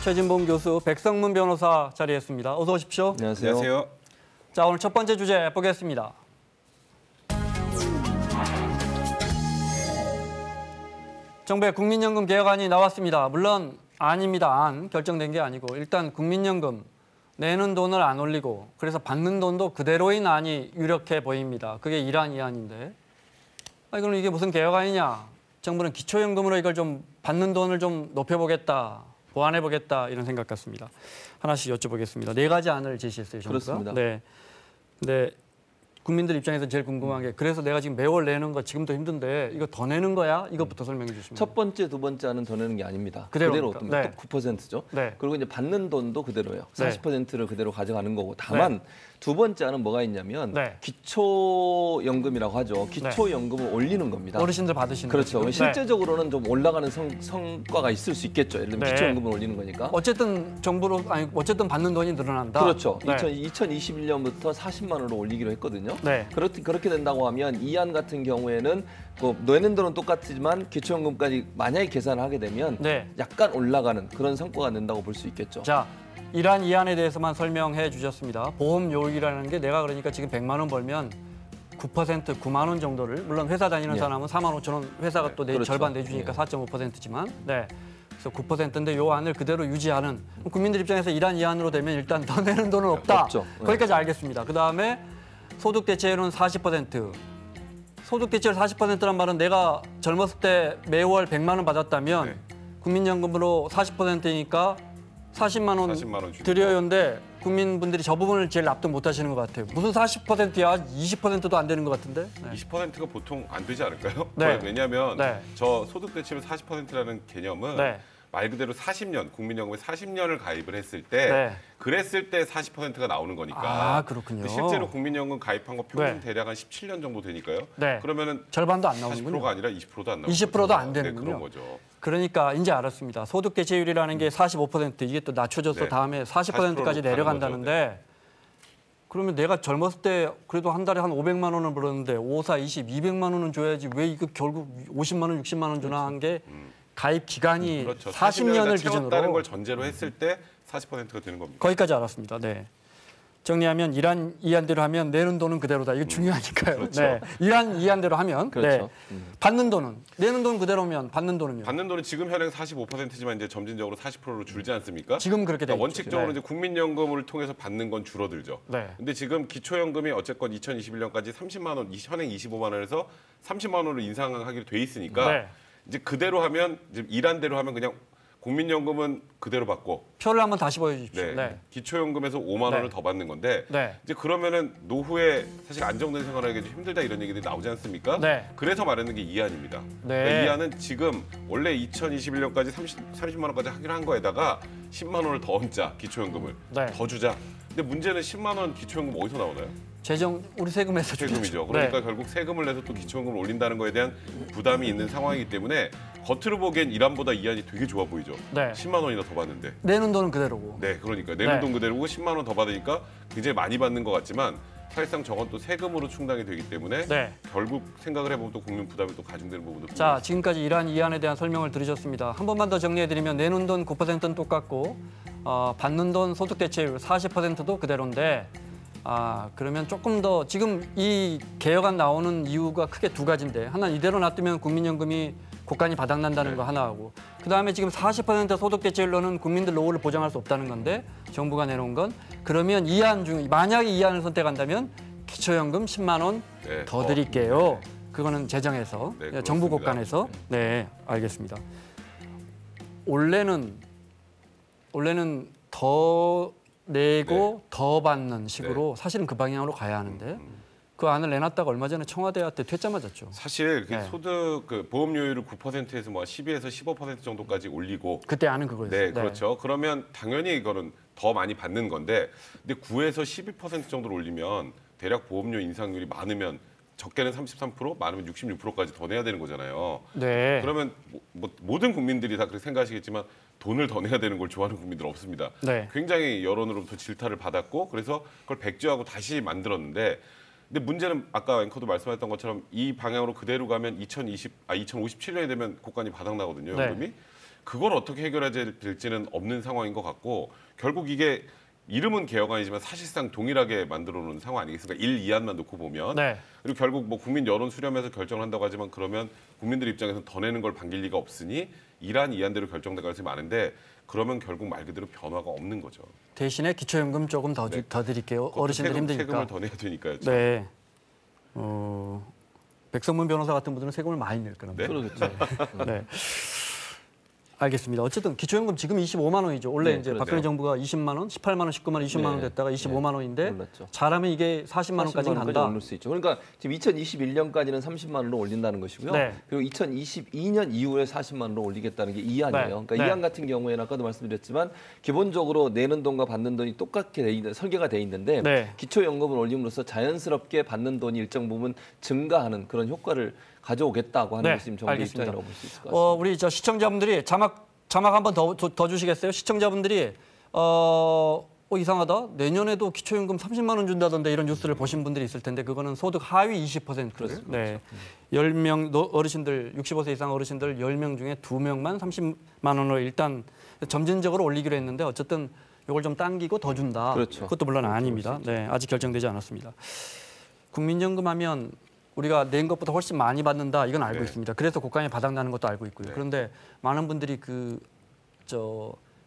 최진봉 교수, 백성문 변호사 자리했습니다. 어서 오십시오. 안녕하세요. 안녕하세요. 자, 오늘 첫 번째 주제 보겠습니다. 정부의 국민연금 개혁안이 나왔습니다. 물론 안입니다. 안 결정된 게 아니고 일단 국민연금 내는 돈을 안 올리고 그래서 받는 돈도 그대로인 안이 유력해 보입니다. 그게 1안 2안인데 그럼 이게 무슨 개혁안이냐. 정부는 기초연금으로 이걸 좀 받는 돈을 좀 높여보겠다. 보완해보겠다 이런 생각 같습니다. 하나씩 여쭤보겠습니다. 4가지 안을 제시했어요. 정부가. 그렇습니다. 네. 근데 국민들 입장에서 제일 궁금한 게 그래서 내가 지금 매월 내는 거 지금도 힘든데 이거 더 내는 거야? 이것부터 설명해 주시면. 첫 번째, 두 번째 안은 더 내는 게 아닙니다. 그대로입니까? 그대로 네. 9%죠. 네. 그리고 이제 받는 돈도 그대로예요. 네. 40%를 그대로 가져가는 거고. 다만 두 번째 안은 뭐가 있냐면 네. 기초연금이라고 하죠. 기초연금을 올리는 겁니다. 어르신들 받으시는 그렇죠. 거죠. 실제적으로는 좀 올라가는 성과가 있을 수 있겠죠. 예를 들면 네. 기초연금을 올리는 거니까. 어쨌든 어쨌든 받는 돈이 늘어난다. 그렇죠. 네. 2021년부터 40만 원으로 올리기로 했거든요. 네. 그렇게 된다고 하면 이 안 같은 경우에는 내는 돈은 똑같지만 기초연금까지 만약에 계산을 하게 되면 네. 약간 올라가는 그런 성과가 낸다고 볼 수 있겠죠. 자, 1안 2안에 대해서만 설명해 주셨습니다. 보험 요율이라는 게 내가 그러니까 지금 100만 원 벌면 9%, 9만 원 정도를 물론 회사 다니는 사람은 4만 5천 원 회사가 또 그렇죠. 절반 내주니까 4.5%지만 네. 그래서 9%인데 요 안을 그대로 유지하는 국민들 입장에서 1안 2안으로 되면 일단 더 내는 돈은 없다. 없죠. 거기까지 알겠습니다. 그다음에 소득 대체율은 40%. 소득 대체율 40%란 말은 내가 젊었을 때 매월 100만 원 받았다면 네. 국민연금으로 40%니까 40만 원 40만 원 주고. 드려요인데 국민분들이 저 부분을 제일 납득 못 하시는 것 같아요. 무슨 40%야? 20%도 안 되는 것 같은데? 네. 20%가 보통 안 되지 않을까요? 네. 왜냐하면 네. 저 소득 대체율 40%라는 개념은 네. 말 그대로 40년, 국민연금에 40년을 가입을 했을 때 네. 그랬을 때 40%가 나오는 거니까. 아, 그렇군요. 근데 실제로 국민연금 가입한 거 평균 네. 대략 한 17년 정도 되니까요. 네. 그러면은 절반도 안 나오는군요. 40%가 아니라 20%도 안 나오는 20%도 안 거죠. 되는군요. 네, 그런 거죠. 그러니까 이제 알았습니다. 소득 대체율이라는 게 45% 이게 또 낮춰져서 네. 다음에 40%까지 40% 로 내려간다는데 그러면 내가 젊었을 때 그래도 한 달에 한 500만 원을 벌었는데 5, 4, 20, 200만 원은 줘야지 왜 이거 결국 50만 원, 60만 원 주나 한 게 가입 기간이 그렇죠. 40년을 채웠다는 기준으로 걸 전제로 했을 때 40%가 되는 겁니다. 거기까지 알았습니다. 네. 정리하면 1안 2안대로 하면 내는 돈은 그대로다. 이거 중요하니까요. 그렇죠. 네. 1안 2안대로 하면 그렇죠. 네. 받는 돈은 내는 돈 그대로면 받는 돈은요. 받는 돈은 지금 현행 45%지만 이제 점진적으로 40%로 줄지 않습니까? 지금 그렇게 돼 있죠. 원칙적으로 네. 이제 국민연금을 통해서 받는 건 줄어들죠. 네. 근데 지금 기초연금이 어쨌건 2021년까지 30만 원, 현행 25만 원에서 30만 원으로 인상하기로 돼 있으니까 네. 이제 그대로 하면 이제 일한대로 하면 그냥 국민연금은 그대로 받고 표를 한번 다시 보여주십시오. 네. 네. 기초연금에서 5만 네. 원을 더 받는 건데 네. 이제 그러면은 노후에 사실 안정된 생활하기 좀 힘들다 이런 얘기들이 나오지 않습니까? 네. 그래서 말하는 게 이안입니다. 네. 그러니까 이안은 지금 원래 2021년까지 30만 원까지 하기로 한 거에다가 10만 원을 더 얹자 기초연금을 네. 더 주자. 근데 문제는 10만 원 기초연금 어디서 나오나요? 재정 우리 세금에서 세금이죠. 주겠죠. 그러니까 네. 결국 세금을 내서 또 기초연금을 올린다는 거에 대한 부담이 있는 상황이기 때문에 겉으로 보기엔 이안보다 이안이 되게 좋아 보이죠. 네. 10만 원이나 더 받는데. 내는 돈은 그대로고. 네, 그러니까 내는 네. 돈 그대로고 10만 원 더 받으니까 굉장히 많이 받는 것 같지만 사실상 저건 또 세금으로 충당이 되기 때문에 네. 결국 생각을 해보면 또 국민 부담이 또 가중되는 부분도 자, 지금까지 1안 2안에 대한 설명을 들으셨습니다. 한 번만 더 정리해드리면 내는 돈 9%는 똑같고 받는 돈 소득 대체율 40%도 그대로인데 그러면 조금 더 지금 이 개혁안 나오는 이유가 크게 두 가지인데 하나는 이대로 놔두면 국민연금이 곳간이 바닥난다는 거 하나하고 그다음에 지금 40% 소득 대체율로는 국민들 노후를 보장할 수 없다는 건데 정부가 내놓은 건 그러면 2안 중 만약에 2안을 선택한다면 기초연금 10만 원 네, 더 드릴게요. 그거는 재정에서 네, 정부 그렇습니다. 곳간에서 네 알겠습니다. 원래는 더 내고 더 받는 식으로 사실은 그 방향으로 가야 하는데 그 안을 내놨다가 얼마 전에 청와대한테 퇴짜 맞았죠. 사실 그 네. 소득 보험료율을 9%에서 뭐 12에서 15% 정도까지 올리고 그때 아는 그거였어요. 네, 그렇죠. 그러면 당연히 이거는 더 많이 받는 건데 근데 9에서 12% 정도로 올리면 대략 보험료 인상률이 많으면 적게는 33%, 많으면 66%까지 더 내야 되는 거잖아요. 네. 그러면 모든 국민들이 다 그렇게 생각하시겠지만 돈을 더 내야 되는 걸 좋아하는 국민들은 없습니다. 네. 굉장히 여론으로부터 질타를 받았고 그래서 그걸 백지화하고 다시 만들었는데 근데 문제는 아까 앵커도 말씀하셨던 것처럼 이 방향으로 그대로 가면 2057년이 되면 곳간이 바닥나거든요. 네. 연금이. 그걸 어떻게 해결해야 될지는 없는 상황인 것 같고 결국 이게 이름은 개혁안이지만 사실상 동일하게 만들어 놓은 상황 아니겠습니까? 1, 2안만 놓고 보면. 네. 그리고 결국 뭐 국민 여론 수렴해서 결정을 한다고 하지만 그러면 국민들 입장에서는 더 내는 걸 반길 리가 없으니 1안, 2안대로 결정될 가능성이 많은데 그러면 결국 말 그대로 변화가 없는 거죠. 대신에 기초연금 조금 더 드릴게요. 어르신들 힘드니까. 세금을 더 내야 되니까요. 네. 백성문 변호사 같은 분들은 세금을 많이 낼 거랍니다. 네? 그러겠죠. 네. 알겠습니다. 어쨌든 기초연금 지금 25만 원이죠. 원래 네, 이제 그렇죠. 박근혜 정부가 20만 원, 18만 원, 19만 원, 20만 원 네. 됐다가 25만 원인데 올랐죠. 잘하면 이게 40만 원까지 40만 간다. 올릴 수 있죠. 그러니까 지금 2021년까지는 30만 원으로 올린다는 것이고요. 네. 그리고 2022년 이후에 40만 원으로 올리겠다는 게 2안이에요. 네. 그러니까 네. 2안 같은 경우에는 아까도 말씀드렸지만 기본적으로 내는 돈과 받는 돈이 똑같게 설계가 돼 있는데 네. 기초연금을 올림으로써 자연스럽게 받는 돈이 일정 부분 증가하는 그런 효과를 가져오겠다고 하는 네, 것이 지금 정부의 알겠습니다. 입장이라고 볼 수 있을 것 같습니다. 우리 저 시청자분들이 자막 한번 더 주시겠어요? 시청자분들이 이상하다. 내년에도 기초연금 30만 원 준다던데 이런 뉴스를 보신 분들이 있을 텐데 그거는 소득 하위 20%. 그렇습니다. 네. 10명 어르신들 65세 이상 어르신들 10명 중에 2명만 30만 원으로 일단 점진적으로 올리기로 했는데 어쨌든 이걸 좀 당기고 더 준다. 그렇죠. 그것도 물론 아닙니다. 네. 아직 결정되지 않았습니다. 국민연금 하면 우리가 낸 것보다 훨씬 많이 받는다. 이건 알고 네. 있습니다. 그래서 고감이 바닥나는 것도 알고 있고요. 네. 그런데 많은 분들이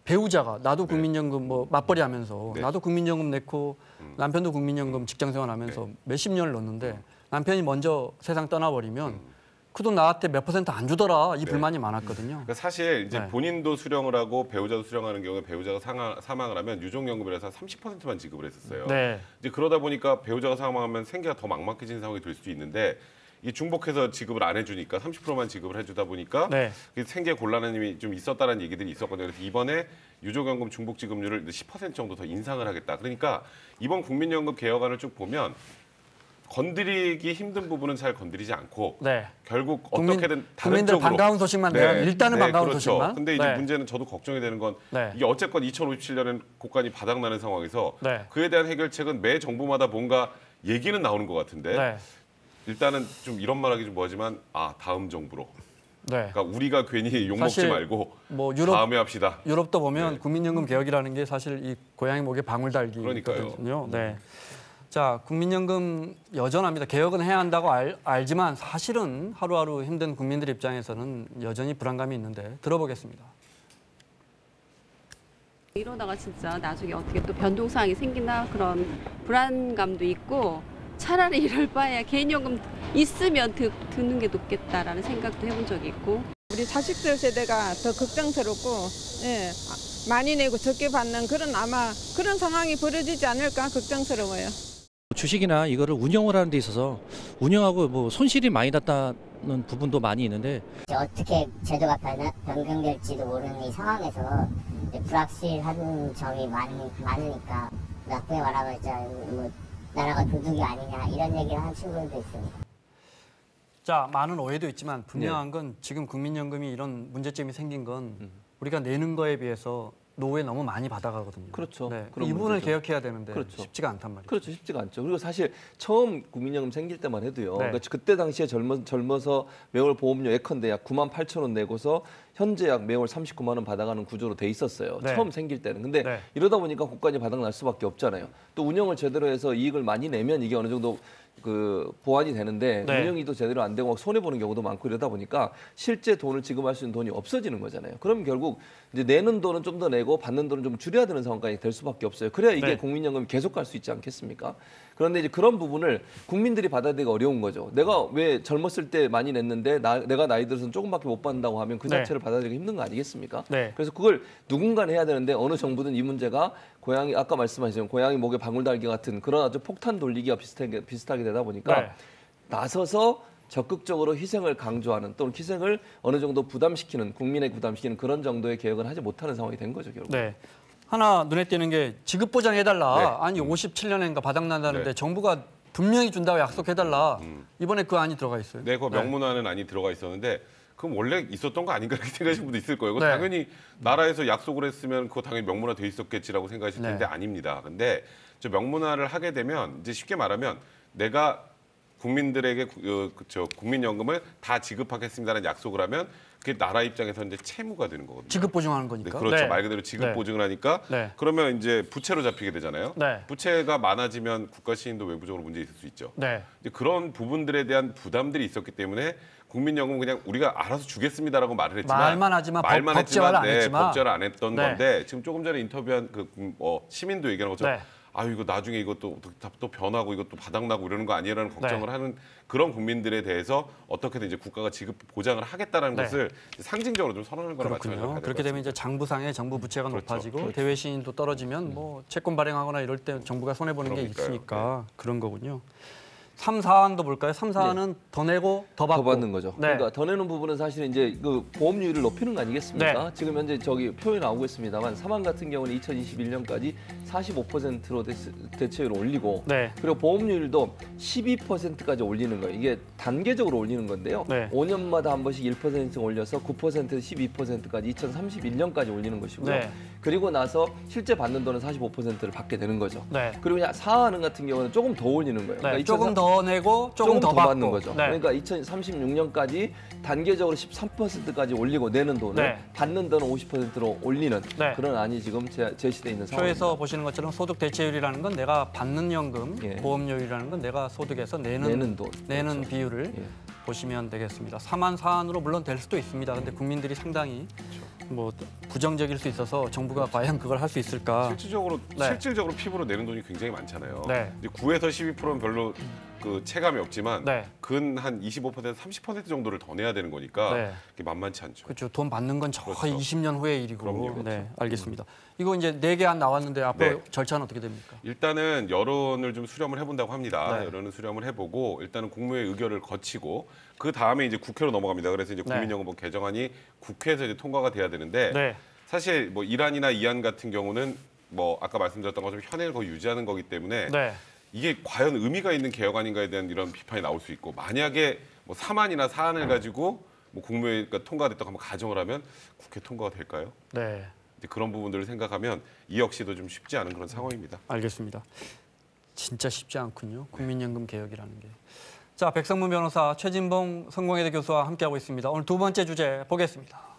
배우자가 나도 국민연금 뭐 맞벌이 하면서 네. 나도 국민연금 냈고 남편도 국민연금 직장생활하면서 몇십 년을 넣었는데 남편이 먼저 세상 떠나버리면 그 돈 나한테 몇 % 안 주더라. 이 불만이 많았거든요. 그러니까 사실 이제 네. 본인도 수령을 하고 배우자도 수령하는 경우에 배우자가 사망을 하면 유족연금이라서 한 30%만 지급을 했었어요. 네. 이제 그러다 보니까 배우자가 사망하면 생계가 더 막막해지는 상황이 될 수도 있는데 이 중복해서 지급을 안 해주니까 30%만 지급을 해주다 보니까 네. 생계 곤란함이 좀 있었다는 얘기들이 있었거든요. 그래서 이번에 유족연금 중복 지급률을 10% 정도 더 인상을 하겠다. 그러니까 이번 국민연금 개혁안을 쭉 보면 건드리기 힘든 부분은 잘 건드리지 않고 네. 결국 어떻게든 다른 국민들 쪽으로 반가운 소식만 내요. 일단은 반가운 그렇죠. 소식만. 근데 이제 네. 문제는 저도 걱정이 되는 건 네. 이게 어쨌건 2057년엔 고간이 바닥나는 상황에서 네. 그에 대한 해결책은 매 정부마다 뭔가 얘기는 나오는 것 같은데 네. 일단은 좀 이런 말하기 좀 뭐하지만 다음 정부로. 네. 그러니까 우리가 괜히 욕 먹지 사실 말고 뭐 다음에 합시다. 유럽도 보면 네. 국민연금 개혁이라는 게 사실 이 고양이 목에 방울 그러니까요. 달기거든요. 네. 자, 국민연금 여전합니다. 개혁은 해야 한다고 알지만 사실은 하루하루 힘든 국민들 입장에서는 여전히 불안감이 있는데 들어보겠습니다. 이러다가 진짜 나중에 어떻게 또 변동사항이 생기나 그런 불안감도 있고 차라리 이럴 바에야 개인연금 있으면 드는 게 높겠다라는 생각도 해본 적이 있고. 우리 자식들 세대가 더 걱정스럽고 많이 내고 적게 받는 아마 그런 상황이 벌어지지 않을까 걱정스러워요. 주식이나 이거를 운영을 하는 데 있어서 운영하고 뭐 손실이 많이 났다는 부분도 많이 있는데 어떻게 제도가 변경될지도 모르는 이 상황에서 불확실한 점이 많으니까 나쁘게 말하면 뭐 나라가 도둑이 아니냐 이런 얘기를 하는 친구들도 있습니다. 자, 많은 오해도 있지만 분명한 건 지금 국민연금이 이런 문제점이 생긴 건 우리가 내는 거에 비해서 노후에 너무 많이 받아가거든요. 그렇죠. 네. 그런 이 부분을 문제죠. 개혁해야 되는데 그렇죠. 쉽지가 않단 말이죠. 그렇죠. 쉽지가 않죠. 그리고 사실 처음 국민연금 생길 때만 해도요. 네. 그러니까 그때 당시에 젊어서 매월 보험료 예컨대 약 98,000원 내고서 현재 약 매월 39만 원 받아가는 구조로 돼 있었어요. 네. 처음 생길 때는. 근데 네. 이러다 보니까 고간이 바닥날 수밖에 없잖아요. 또 운영을 제대로 해서 이익을 많이 내면 이게 어느 정도 보완이 되는데 네. 운영이도 제대로 안 되고 막 손해 보는 경우도 많고 이러다 보니까 실제 돈을 지급할 수 있는 돈이 없어지는 거잖아요. 그럼 결국 이제 내는 돈은 좀 더 내고 받는 돈은 좀 줄여야 되는 상황까지 될 수밖에 없어요. 그래야 이게 네. 국민연금이 계속 갈 수 있지 않겠습니까? 그런데 이제 그런 부분을 국민들이 받아들이기가 어려운 거죠. 내가 왜 젊었을 때 많이 냈는데 내가 나이 들어서는 조금밖에 못 받는다고 하면 그 네. 자체를 받아들이기 힘든 거 아니겠습니까? 네. 그래서 그걸 누군가는 해야 되는데 어느 정부든 이 문제가 아까 말씀하신 고양이 목에 방울 달기 같은 그런 아주 폭탄 돌리기와 비슷하게 되다 보니까 네. 나서서 적극적으로 희생을 강조하는 또는 희생을 어느 정도 부담시키는 국민에게 부담시키는 그런 정도의 개혁을 하지 못하는 상황이 된 거죠 결국. 네. 하나 눈에 띄는 게 지급 보장해달라. 네. 아니 57년인가 바닥난다는데 네. 정부가 분명히 준다고 약속해달라. 이번에 그 안이 들어가 있어요. 네, 그 명문화는 안이 들어가 있었는데 그럼 원래 있었던 거 아닌가 이렇게 생각하시는 분도 있을 거예요. 그거 네. 당연히 나라에서 약속을 했으면 그거 당연히 명문화 돼 있었겠지라고 생각하실 텐데 네. 아닙니다. 근데 저 명문화를 하게 되면 이제 쉽게 말하면 내가 국민들에게 국민연금을 다 지급하겠습니다라는 약속을 하면 그게 나라 입장에서 이제 채무가 되는 거거든요. 지급 보증하는 네, 거니까. 그렇죠. 네. 말 그대로 지급 네. 보증을 하니까 네. 그러면 이제 부채로 잡히게 되잖아요. 네. 부채가 많아지면 국가 시인도 외부적으로 문제 있을 수 있죠. 네. 이제 그런 부분들에 대한 부담들이 있었기 때문에 국민연금 그냥 우리가 알아서 주겠습니다라고 말을 했지만 말만 하지만 말만 법제화를 안 네, 했지만. 법제화를 안 했던 네. 건데 지금 조금 전에 인터뷰한 시민도 얘기하는 것처럼 네. 아유 이거 나중에 이것도 또 변하고 이것도 바닥나고 이러는 거 아니라는 걱정을 하는 그런 국민들에 대해서 어떻게든 이제 국가가 지급 보장을 하겠다라는 네. 것을 상징적으로 좀 선언한 거나 마찬가지로 그렇군요. 봐야 될 그렇게 것 되면 이제 장부상의 정부 부채가 그렇죠. 높아지고 그렇죠. 대외 신인도 떨어지면 뭐 채권 발행하거나 이럴 때 정부가 손해 보는 게 그러니까요. 있으니까 그런 거군요. 3, 4안도 볼까요? 3, 4안은 더 내고 더 받고. 더 받는 거죠. 네. 그러니까 더 내는 부분은 사실은 이제 그 보험료율을 높이는 거 아니겠습니까? 네. 지금 현재 저기 표에 나오고 있습니다만 3안 같은 경우는 2021년까지 45%로 대체율을 올리고 네. 그리고 보험료율도 12%까지 올리는 거예요. 이게 단계적으로 올리는 건데요. 네. 5년마다 한 번씩 1% 올려서 9%에서 12%까지 2031년까지 올리는 것이고요. 네. 그리고 나서 실제 받는 돈은 45%를 받게 되는 거죠. 네. 그리고 그냥 4안은 같은 경우는 조금 더 올리는 거예요. 네. 그러니까 조금 더 내고 조금 더 받는 받고. 거죠. 네. 그러니까 2036년까지 단계적으로 13%까지 올리고 내는 돈을 네. 받는 돈은 50%로 올리는 네. 그런 안이 지금 제시돼 있는 상황입니다. 표에서 보시는 것처럼 소득 대체율이라는 건 내가 받는 연금, 예. 보험료율이라는 건 내가 소득에서 내는 돈. 내는 그렇죠. 비율을 예. 보시면 되겠습니다. 3안 4안으로 물론 될 수도 있습니다. 근데 국민들이 상당히 뭐 부정적일 수 있어서 정부가 과연 그걸 할 수 있을까? 실질적으로 피부로 내는 돈이 굉장히 많잖아요. 네. 이제 9에서 12%는 별로 그 체감이 없지만 네. 근 한 25% 30% 정도를 더 내야 되는 거니까 네. 그게 만만치 않죠. 그렇죠. 돈 받는 건 거의 그렇죠. 20년 후의 일이고. 그럼요. 네, 알겠습니다. 이거 이제 4개 안 나왔는데 앞으로 네. 절차는 어떻게 됩니까? 일단은 여론을 좀 수렴을 해본다고 합니다. 네. 여론을 수렴을 해보고 일단은 국무회의 의결을 거치고 그 다음에 이제 국회로 넘어갑니다. 그래서 이제 네. 국민연금법 개정안이 국회에서 이제 통과가 돼야 되는데 네. 사실 뭐 1안이나 2안 같은 경우는 뭐 아까 말씀드렸던 것처럼 현행을 거의 유지하는 거기 때문에 네. 이게 과연 의미가 있는 개혁안인가에 대한 이런 비판이 나올 수 있고 만약에 뭐 3안이나 4안을 가지고 뭐 국무회의가 통과됐다고 한번 가정을 하면 국회 통과가 될까요? 네. 이제 그런 부분들을 생각하면 이 역시도 좀 쉽지 않은 그런 상황입니다. 알겠습니다. 진짜 쉽지 않군요. 국민연금 개혁이라는 게. 자, 백성문 변호사, 최진봉 성공회대 교수와 함께하고 있습니다. 오늘 두 번째 주제 보겠습니다.